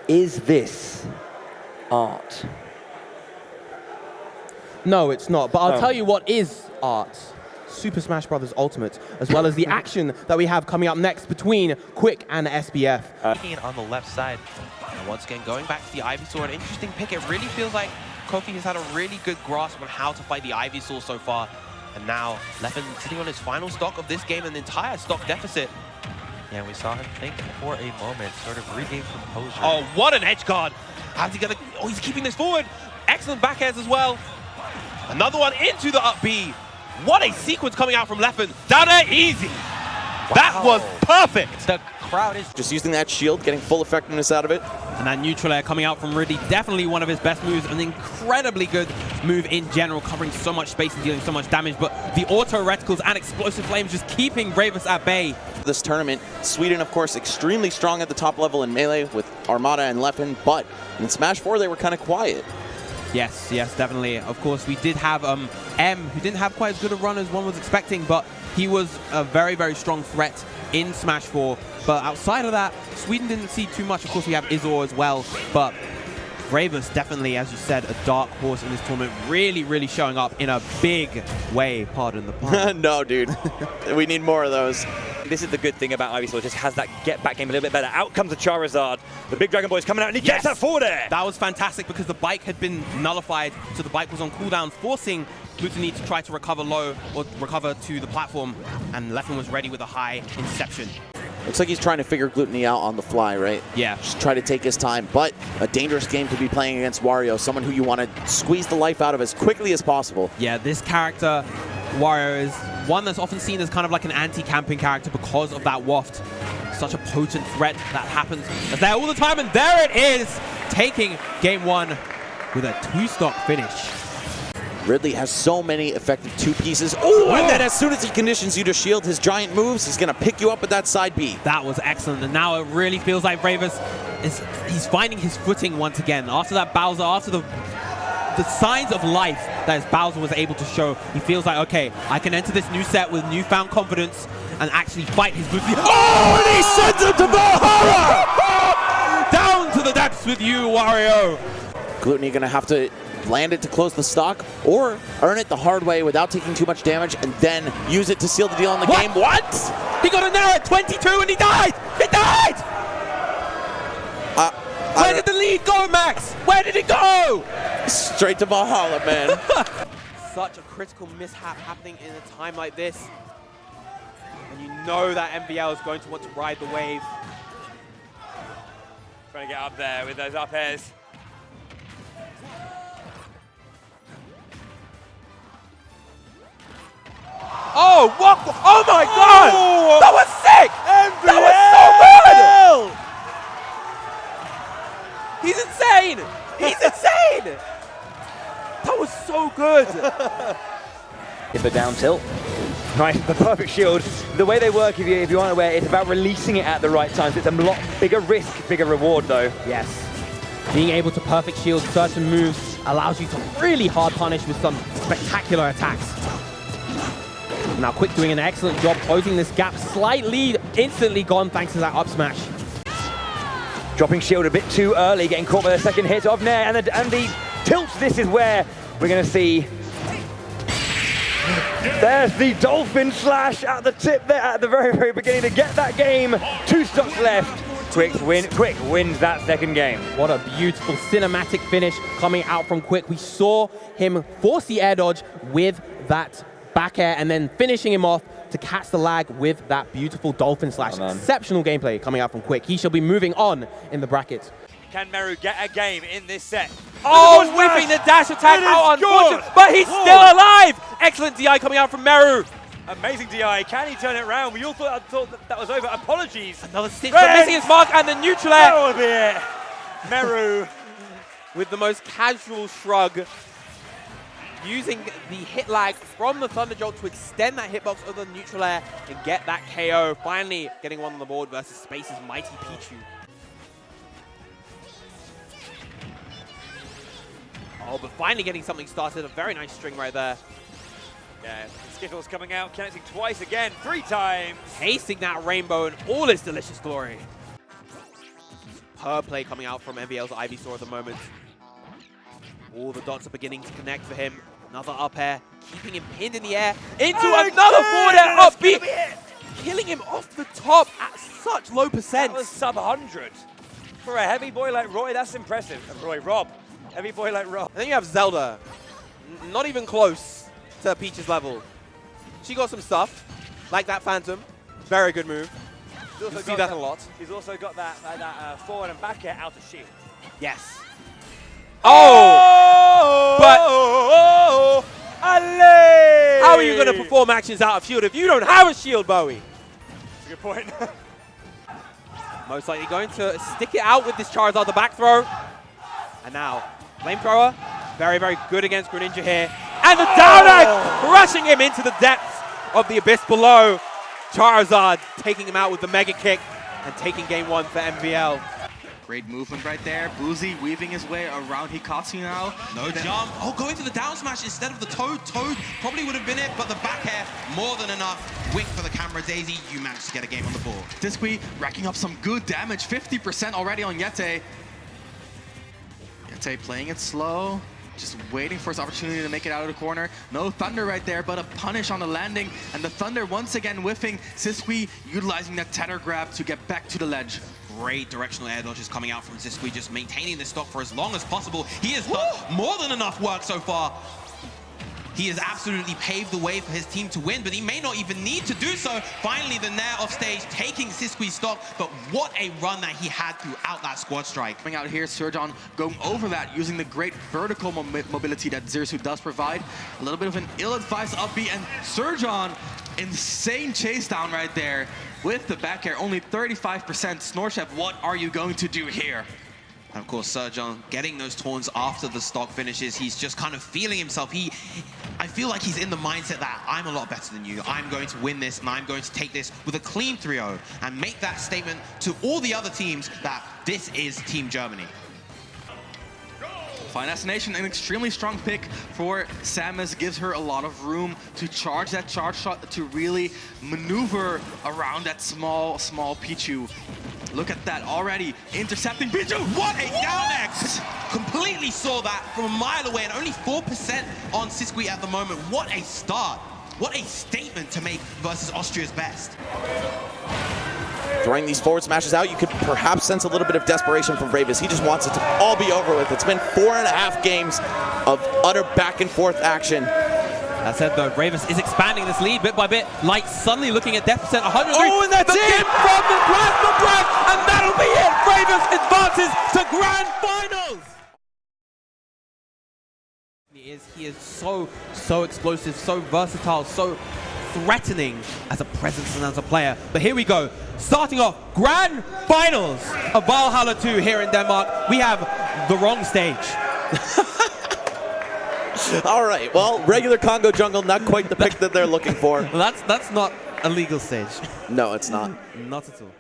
Is this art? No, it's not. But I'll tell you what is art. Super Smash Bros. Ultimate, as well as the action that we have coming up next between Quick and SBF. On the left side. And once again, going back to the Ivysaur, an interesting pick. It really feels like Kofi has had a really good grasp on how to fight the Ivysaur so far. And now, Leffen sitting on his final stock of this game, an entire stock deficit. Yeah, we saw him think for a moment, sort of regain composure. Oh, what an edge guard! How's he gonna... Oh, he's keeping this forward! Excellent back airs as well. Another one into the up B. What a sequence coming out from Leffen. Down air, easy. Wow. That was perfect. The crowd is just using that shield, getting full effectiveness out of it. And that neutral air coming out from Ridley, definitely one of his best moves, an incredibly good move in general, covering so much space and dealing so much damage, but the auto reticles and explosive flames just keeping Bravus at bay. This tournament, Sweden, of course, extremely strong at the top level in Melee with Armada and Leffen, but in Smash 4 they were kind of quiet. Yes, yes, definitely. Of course, we did have M, who didn't have quite as good a run as one was expecting, but he was a very, very strong threat in Smash 4. But outside of that, Sweden didn't see too much. Of course, we have Izor as well, but Bravus definitely, as you said, a dark horse in this tournament, really, really showing up in a big way, pardon the pun. No, dude. We need more of those. This is the good thing about Ivysaur, just has that get-back game a little bit better. Out comes the Charizard. The big Dragon Boy's coming out, and he gets that forward air! That was fantastic because the bike had been nullified, so the bike was on cooldown, forcing Gluto to try to recover low or recover to the platform, and Leffen was ready with a high Inception. Looks like he's trying to figure Gluttony out on the fly, right? Yeah. Just try to take his time, but a dangerous game to be playing against Wario, someone who you want to squeeze the life out of as quickly as possible. Yeah, this character, Wario, is one that's often seen as kind of like an anti-camping character because of that waft. Such a potent threat that happens there all the time, and there it is, taking game one with a 2-stock finish. Ridley has so many effective 2 pieces. Oh, and then as soon as he conditions you to shield his giant moves, he's going to pick you up with that side B. That was excellent, and now it really feels like Bravus he's finding his footing once again. After that Bowser, after the signs of life that Bowser was able to show, he feels like, okay, I can enter this new set with newfound confidence and actually fight his booty. Oh, and he sends him to Valhalla! Down to the depths with you, Wario! Gluttony going to have to land it to close the stock, or earn it the hard way without taking too much damage, and then use it to seal the deal in the game. What? He got a nair at 22 and he died! He died! Where did the lead go, Max? Where did it go? Straight to Valhalla, man. Such a critical mishap happening in a time like this. And you know that MVL is going to want to ride the wave. Trying to get up there with those up airs. Oh, what? Oh my God! Oh, That was sick! MVL! That was so good! He's insane! He's insane! That was so good! It's the down tilt. Nice, the perfect shield. The way they work, if you aren't aware, it's about releasing it at the right time. So it's a lot bigger risk, bigger reward, though. Yes. Being able to perfect shield certain moves allows you to really hard punish with some spectacular attacks. Now Quick doing an excellent job closing this gap. Slight lead instantly gone thanks to that up smash. Dropping shield a bit too early, getting caught by the second hit of Nair, and the tilt. This is where we're going to see. There's the Dolphin Slash at the tip there at the very, very beginning to get that game. 2 stocks left. Quick wins that second game. What a beautiful cinematic finish coming out from Quick. We saw him force the air dodge with that back air and then finishing him off to catch the lag with that beautiful Dolphin Slash. Exceptional gameplay coming out from Quick. He shall be moving on in the bracket. Can Meru get a game in this set? Oh, whipping the dash attack out unfortunate, but he's still alive! Excellent DI coming out from Meru. Amazing DI. Can he turn it around? We all thought that was over. Apologies. Another stitch, but missing his mark and the neutral air. That will be it. Meru with the most casual shrug, using the hit lag from the Thunder Jolt to extend that hitbox of the neutral air and get that KO. Finally getting one on the board versus Space's Mighty Pichu. Oh, but finally getting something started. A very nice string right there. Yeah, Skittles coming out, connecting twice again, 3 times. Tasting that rainbow in all its delicious glory. superb play coming out from MVL's Ivysaur at the moment. All the dots are beginning to connect for him. Another up air, keeping him pinned in the air. Into another forward air up B, killing him off the top at such low percent. That was sub 100. For a heavy boy like Roy, that's impressive. Rob. Heavy boy like Rob. And then you have Zelda, not even close to Peach's level. She got some stuff, like that Phantom. Very good move. You see that a lot. She's also got that forward and back air out of shield. Yes. Oh! But how are you going to perform actions out of shield if you don't have a shield, Bowie? That's a good point. Most likely going to stick it out with this Charizard, the back throw. And now, Flamethrower, very, very good against Greninja here. And the down air, crushing him into the depths of the abyss below. Charizard taking him out with the Mega Kick and taking game 1 for MVL. Great movement right there. Boozy weaving his way around Hikatsu now. No jump. Oh, going for the down smash instead of the Toad. Toad probably would have been it, but the back air, more than enough. Wink for the camera, Daisy. You managed to get a game on the board. Disqui racking up some good damage. 50% already on Yete. Yete playing it slow. Just waiting for his opportunity to make it out of the corner. No Thunder right there, but a punish on the landing. And the Thunder once again whiffing. Zisqui utilizing that tether grab to get back to the ledge. Great directional air dodges coming out from Zisqui, just maintaining this stock for as long as possible. He has done more than enough work so far. He has absolutely paved the way for his team to win, but he may not even need to do so. Finally, the Nair off stage, taking Zisqui's stock, but what a run that he had throughout that squad strike. Coming out here, Surgeon going over that, using the great vertical mobility that Zersu does provide. A little bit of an ill-advised up B, and Surgeon, insane chase down right there with the back air, only 35%. Snorchef, what are you going to do here? And of course, Surgeon getting those taunts after the stock finishes. He's just kind of feeling himself. I feel like he's in the mindset that I'm a lot better than you. I'm going to win this, and I'm going to take this with a clean 3-0 and make that statement to all the other teams that this is Team Germany. Fine Assassination, an extremely strong pick for Samus, gives her a lot of room to charge that charge shot, to really maneuver around that small Pichu. Look at that, already intercepting Pichu. What a down X! Completely saw that from a mile away, and only 4% on Zisqui at the moment. What a start. What a statement to make versus Austria's best. Throwing these forward smashes out, you could perhaps sense a little bit of desperation from Ravis. He just wants it to all be over with. It's been 4.5 games of utter back and forth action. That said, though, Ravis is expanding this lead bit by bit. Light suddenly looking at death percent 103. Oh, and that's the it! Gift from the Plasma Breath, and that'll be it. Ravis advances to Grand Finals. He is so explosive, so versatile, so threatening as a presence and as a player. But here we go. Starting off, Grand Finals of Valhalla II here in Denmark. We have the wrong stage. All right, well, regular Congo jungle, not quite the pick that they're looking for. Well, that's not a legal stage. No, it's not. Not at all.